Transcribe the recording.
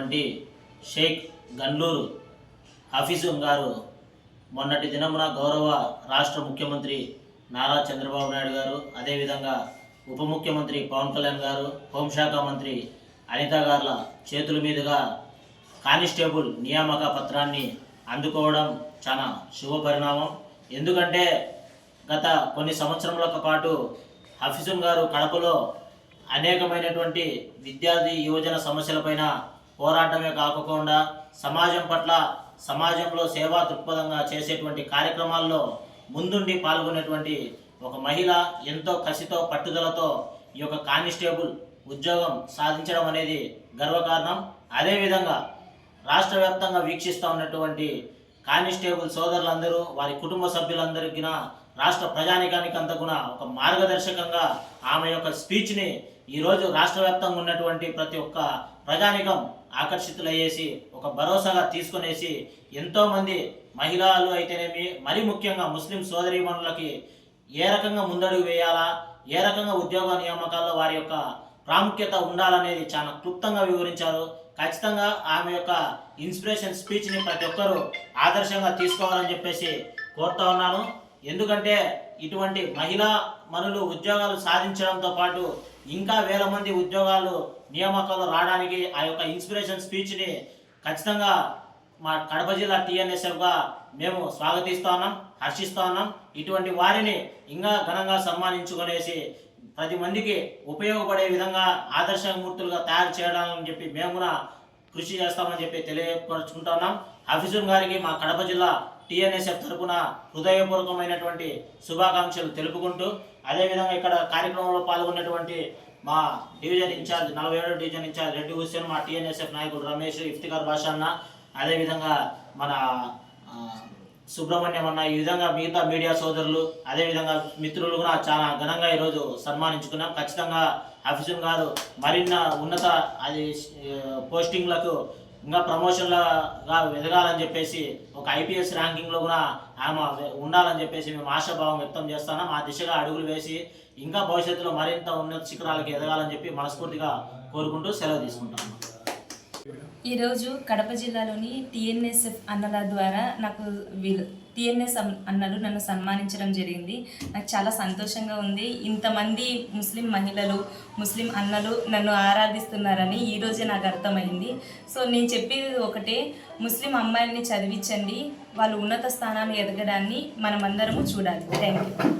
అయినటువంటి షేక్ గన్లూరు హఫీజున్ గారు మొన్నటి దినమున గౌరవ రాష్ట్ర ముఖ్యమంత్రి నారా చంద్రబాబు నాయుడు గారు, అదేవిధంగా ఉప ముఖ్యమంత్రి పవన్ కళ్యాణ్ గారు, హోంశాఖ మంత్రి అనిత గారుల చేతుల మీదుగా కానిస్టేబుల్ నియామక పత్రాన్ని అందుకోవడం చాలా శుభ పరిణామం. ఎందుకంటే గత కొన్ని సంవత్సరముల పాటు హఫీజున్ గారు కడపలో అనేకమైనటువంటి విద్యార్థి యువజన సమస్యలపైన పోరాటమే కాకుండా సమాజం పట్ల, సమాజంలో సేవా దృక్పథంగా చేసేటువంటి కార్యక్రమాల్లో ముందుండి పాల్గొనేటువంటి ఒక మహిళ ఎంతో కసితో పట్టుదలతో ఈ యొక్క కానిస్టేబుల్ ఉద్యోగం సాధించడం అనేది గర్వకారణం. అదేవిధంగా రాష్ట్ర వ్యాప్తంగా వీక్షిస్తూ ఉన్నటువంటి కానిస్టేబుల్ సోదరులందరూ, వారి కుటుంబ సభ్యులందరికీ, రాష్ట్ర ప్రజానికానికి అంతా కూడా ఒక మార్గదర్శకంగా ఆమె యొక్క స్పీచ్ని ఈరోజు రాష్ట్ర వ్యాప్తంగా ఉన్నటువంటి ప్రతి ఒక్క ప్రజానికం ఆకర్షితులయ్యేసి ఒక భరోసాగా తీసుకునేసి ఎంతోమంది మహిళలు అయితేనేమి, మరీ ముఖ్యంగా ముస్లిం సోదరీమణులకి ఏ రకంగా ముందడుగు వేయాలా, ఏ రకంగా ఉద్యోగ నియామకాల్లో వారి యొక్క ప్రాముఖ్యత ఉండాలనేది చాలా క్లుప్తంగా వివరించారు. ఖచ్చితంగా ఆమె యొక్క ఇన్స్పిరేషన్ స్పీచ్ని ప్రతి ఒక్కరూ ఆదర్శంగా తీసుకోవాలని చెప్పేసి కోరుతా ఉన్నాను. ఎందుకంటే ఇటువంటి మహిళా మనులు ఉద్యోగాలు సాధించడంతో పాటు ఇంకా వేల మంది ఉద్యోగాలు నియామకాలు రావడానికి ఆ యొక్క ఇన్స్పిరేషన్ స్పీచ్ని ఖచ్చితంగా మా కడప జిల్లా టీఎన్ఎస్ఎఫ్గా మేము స్వాగతిస్తూ ఉన్నాం, హర్షిస్తూ ఉన్నాం. ఇటువంటి వారిని ఇంకా ఘనంగా సన్మానించుకునేసి 10 మందికి ఉపయోగపడే విధంగా ఆదర్శమూర్తులుగా తయారు చేయాలని చెప్పి మేము కూడా కృషి చేస్తామని చెప్పి తెలియపరుచుకుంటున్నాం. హఫీజున్ గారికి మా కడప జిల్లా టీఎన్ఎస్ఎఫ్ తరఫున హృదయపూర్వకమైనటువంటి శుభాకాంక్షలు తెలుపుకుంటూ, అదేవిధంగా ఇక్కడ కార్యక్రమంలో పాల్గొన్నటువంటి మా division incharge 47 division incharge Reddy Hussain, మా టీఎన్ఎస్ఎఫ్ నాయకుడు రమేష్, ఇఫ్తికార్ భాష అన్న, అదేవిధంగా మన సుబ్రహ్మణ్యం అన్న, ఈ విధంగా మిగతా మీడియా సోదరులు, అదేవిధంగా మిత్రులు కూడా చాలా ఘనంగా ఈరోజు సన్మానించుకున్నాం. ఖచ్చితంగా హఫీజున్ గారు మరిన్న ఉన్నత పోస్టింగ్లకు ఇంకా ప్రమోషన్లుగా ఎదగాలని చెప్పేసి, ఒక ఐపీఎస్ ర్యాంకింగ్లో కూడా ఆమె ఉండాలని చెప్పేసి మేము ఆశాభావం వ్యక్తం చేస్తున్నాం. ఆ దిశగా అడుగులు వేసి ఇంకా భవిష్యత్తులో మరింత ఉన్నత శిఖరాలకు ఎదగాలని చెప్పి మనస్ఫూర్తిగా కోరుకుంటూ సెలవు తీసుకుంటాము. ఈరోజు కడప జిల్లాలోని టీఎన్ఎస్ఎఫ్ అన్నల ద్వారా నాకు టీఎన్ఎస్ అన్నలు నన్ను సన్మానించడం జరిగింది. నాకు చాలా సంతోషంగా ఉంది. ఇంతమంది ముస్లిం మహిళలు, ముస్లిం అన్నలు నన్ను ఆరాధిస్తున్నారని ఈరోజే నాకు అర్థమైంది. సో నేను చెప్పేది ఒకటే, ముస్లిం అమ్మాయిల్ని చదివించండి, వాళ్ళు ఉన్నత స్థానాన్ని ఎదగడాన్ని మనమందరము చూడాలి. Thank you.